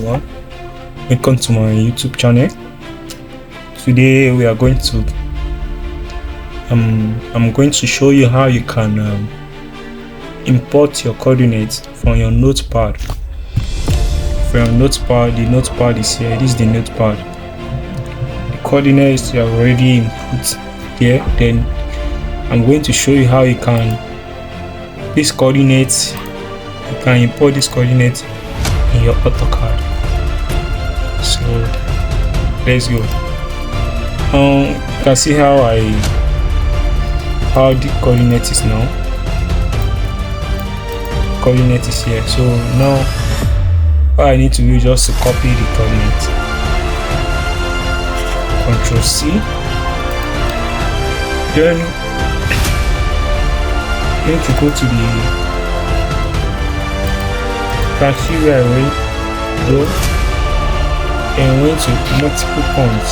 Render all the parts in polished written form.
everyone, welcome to my YouTube channel. Today we are going to I'm going to show you how you can import your coordinates from your notepad. The notepad is here. This is the notepad. The coordinates you have already input here. Then I'm going to show you how you can import these coordinates in your AutoCAD. So let's go. You can see how the coordinate is now. Coordinate is here. So now all I need to do is just to copy the coordinate. Ctrl C. Then you need to go to the see where I will go and went to multiple points.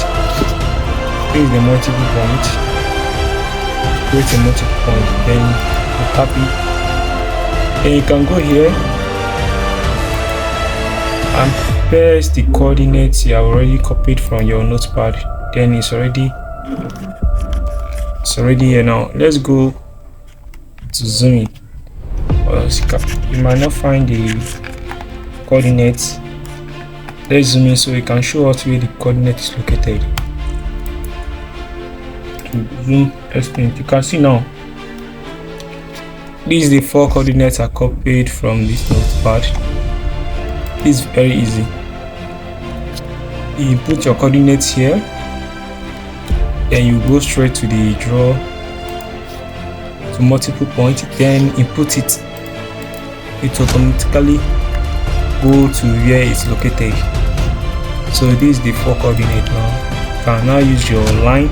This is the multiple point. Create a multiple point, then you tap it, and you can go here and paste the coordinates you have already copied from your notepad. Then it's already here. Now let's go to zoom in. You might not find the coordinates. Let's zoom in so we can show us where the coordinate is located. Zoom explain. You can see now these are the 4 coordinates I copied from this notepad. It's very easy. You put your coordinates here, then you go straight to the draw to multiple point, then input it. It automatically go to where it's located. So this is the 4 coordinate now. You can now use your line.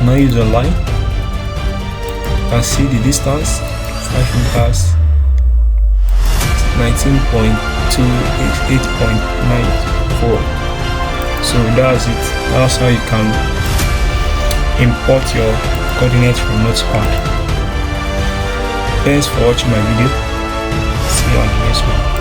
You can see the distance 5 meters, 19.288.94. So that's it. That's how you can import your coordinates from notepad. Thanks for watching my video. See you on the next one.